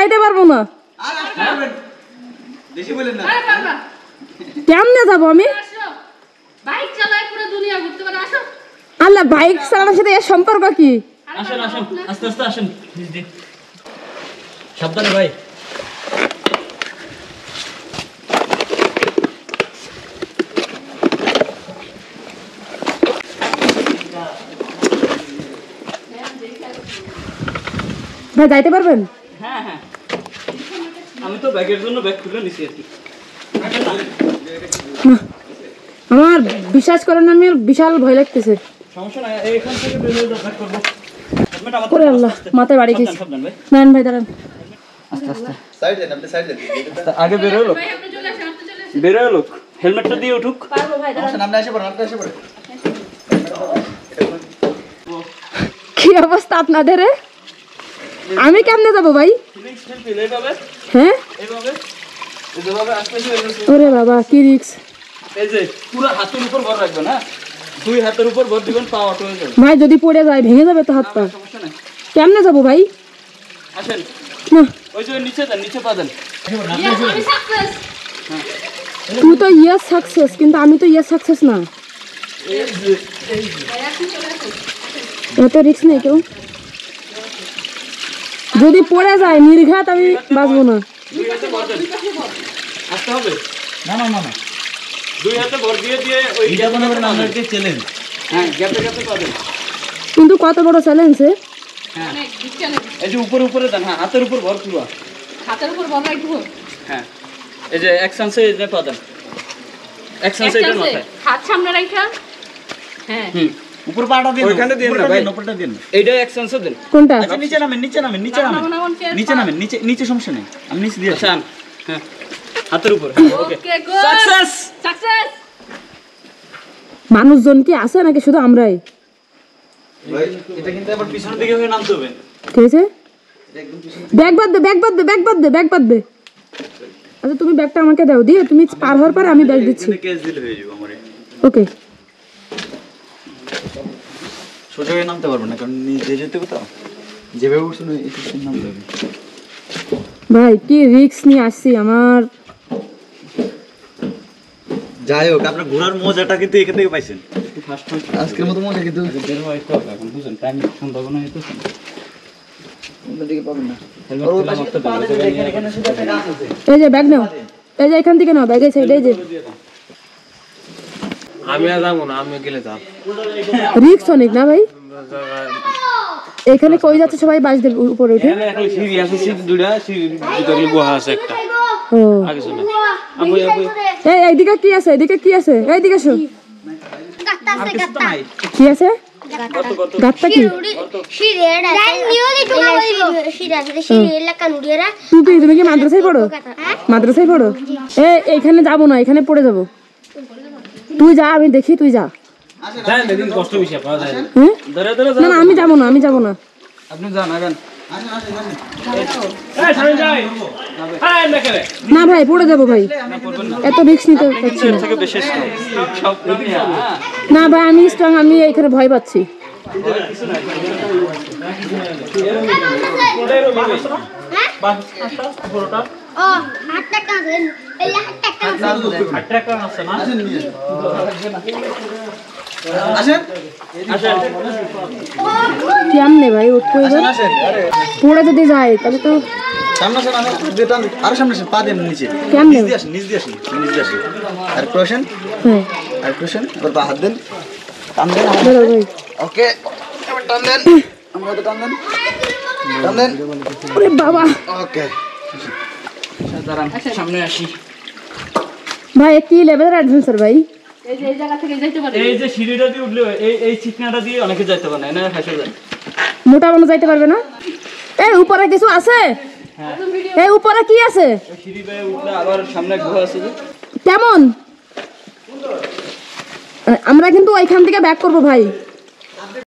যাইতে পারবো না। বেশি বলেন না। কেমনে যাবো আমি? বাইক চালায় পুরো দুনিয়া ঘুরতে পারে। আসো। আল্লাহ, বাইক চালানোর সাথে এর সম্পর্ক কি? আসেন আসেন, আস্তে আস্তে আসেন। সাবধানে ভাই। ভাই যাইতে পারবেন? হ্যাঁ হ্যাঁ, আমি তো ব্যাগের জন্য ব্যাগ খুলে নিছি আর কি। আমার বিশ্বাস করেন, আমি বিশাল ভয় লাগতেছে। সমস্যা নাই, এইখান থেকে বের হয়ে ব্যাগ করবো। ওরে আল্লাহ, মাথায় বাড়ি গেছে। নেন ভাই, দাঁড়ান। আস্তে আস্তে সাইড দেন, আপনি সাইড দেন। আগে বের হলো, ভাই আপনি চলে আসেন, আপনি চলে আসেন। বের হলো। হেলমেটটা দিয়ে উঠুক। পারবো ভাই, দাঁড়ান। সামনে এসে পড়েন, আপনি এসে পড়েন। কি অবস্থা আপনাদের? আমি কেমনে যাবো ভাই? এইভাবে হ্যাঁ, এইভাবে এইভাবে আস্তে আস্তে। ওরে বাবা, কি রিক্স। এই যে পুরো হাতের উপর ভর রাখবেন, হ্যাঁ, দুই হাতের উপর ভর দিবেন, পা অটো হয়ে যাবে। ভাই যদি পড়ে যায় ভেঙে যাবে তো হাত পা। সমস্যা নাই, কেমনে যাবো ভাই? আসেন। না, ওই যে নিচে দেন, নিচে পা দেন। Yes, আমি সাকসেস। তুই তো ইয়েস সাকসেস, কিন্তু আমি তো ইয়েস সাকসেস না। ভাই আপনি চলে আসেন। এত রিক্স নেই কেউ। যদি পড়ে যায় নির্ঘাত আমি বাঁচবো না। দুই হাতে ভর দেন, আসতে হবে। না না না না, দুই হাতে ভর দিয়ে দিয়ে ওই গ্যাপে আপনাদেরকে চ্যালেঞ্জ। হ্যাঁ, গ্যাপে গ্যাপে পা দেন। কিন্তু কত বড় চ্যালেঞ্জ। অনেক বিচ্ছানে। এই যে উপরে উপরে দেন, হ্যাঁ, হাতের উপর ভর পুরো। হাতের উপর বড় রাখবো। হ্যাঁ, এই যে এক চান্সে এই যে পা দেন, এক চান্সে এটা মাথায়। হাত সামনে রাখা। হ্যাঁ। উপর পাটা দিন, ওইখানে দিন না ভাই, উপরটা দিন। এইটা এক চান্সে দেন। কোনটা? আচ্ছা, নিচে নামেন, নিচে নামেন, নিচে নামেন, নিচে নামেন, নিচে নিচে সমস্যা নেই, আমি নিচে দিয়ে আসান। হ্যাঁ, হাতের উপর। ওকে, ওকে গুড। সাকসেস। সাকসেস। মানুষজন কি আছে নাকি শুধু আমরাই? ভাই এটা কিন্তু আবার পিছনের দিকে হয়ে নামতে হবে। ঠিক আছে, এটা একদম পিছনে। ব্যাগ বাদ দে, ব্যাগ বাদ দে, ব্যাগ বাদ দে, ব্যাগ বাদ দে। আচ্ছা তুমি ব্যাগটা আমাকে দাও, দিয়ে তুমি পার হওয়ার পরে আমি ব্যাগ দিচ্ছি। এখানে কেস দিলে হয়ে যাবে আমারে। ওকে। সোজা হয়ে নামতে পারবো না, কারণ নিজে যেতে কোথাও যেভাবে উঠছো না একটু নামতে হবে। ভাই কি রিস্ক নিয়ে আসছি আমার। যাই হোক, আপনার ঘোরার মজাটা কিন্তু এখান থেকে পাইছেন। ফার্স্ট আজকের মতো মজা কিন্তু বের হয় তো এখন বুঝেন, টাইম সম্ভব না হয়তো। দিকে পাবেন না। হেলমেট খুলে মারতে দেন। এখানে শুধু একটা গাছ আছে। এই যে ব্যাগ নাও, এই যে এখান থেকে নাও, ব্যাগের সাইডে। এই যে আমি আর যাবো না, আমি গেলে যাব। রিস্ক অনেক না ভাই। এখানে কই যাচ্ছে সবাই? বাস দেব উপরে উঠে। এখানে একটা সিঁড়ি আছে, সিঁড়ি দুইটা, সিঁড়ির ভিতরে গুহা আছে একটা। ও আগে শোনা। আমি এই এইদিকে কি আছে? এদিকে কি আছে? এইদিকে এসো। কি আছে? গাতটা কি? তুমি কি মাদ্রাসায় পড়ো? মাদ্রাসায় পড়ো? এইখানে যাবো না, এখানে পড়ে যাবো। তুই যা, আমি দেখি, তুই যা। যাই না, দিন কষ্ট বেশি পাওয়া যায় না। হ্যাঁ, ধরে ধরে না না, আমি যাবো না, আমি যাবো না। আপনি যান আগান। এই সামনে যাই। হ্যাঁ, না করে। না ভাই, পড়ে যাবো ভাই, এত রিস্ক নিতে পারছি না। এর থেকে বেশি সব আমি। হ্যাঁ, না ভাই, আমি স্ট্রং, আমি এখানে ভয় পাচ্ছি। আসেন কেমনে ভাই উঠবো এবার? আসেন। আরে পড়ে যদি যায় তাহলে তো সামনে আসেন, আরো সামনে আসেন, পা দেন নিচে। কেমনে? নিচ দিয়ে আসেন, নিচ দিয়ে আসেন, নিচ দিয়ে আসেন। আর ক্রোশন, হ্যাঁ, আর ক্রোশন, এবার পা হাত দেন, টান দেন। দাঁড়াও ভাই। ওকে, এবার টান দেন, আমরা তো টান দেন, টান দেন। ওরে বাবা ওকে, দাঁড়ান, সামনে আসি। ভাই, কি লেভেলের অ্যাডভেঞ্চার ভাই। এই যে এই জায়গা থেকে যাইতে পারি। এই যে সিঁড়িটা দিয়ে উঠলে এই চিকনাটা দিয়ে অনেকে যাইতে পারে না, হেসে যায়। মোটা মানুষ যাইতে পারবে না। এই উপরে কিছু আছে? এই উপরে কি আছে? সিঁড়ি বেয়ে উঠলে আবার সামনে গুহা আছে যে। কেমন? আমরা কিন্তু ওইখান থেকে ব্যাক করবো ভাই।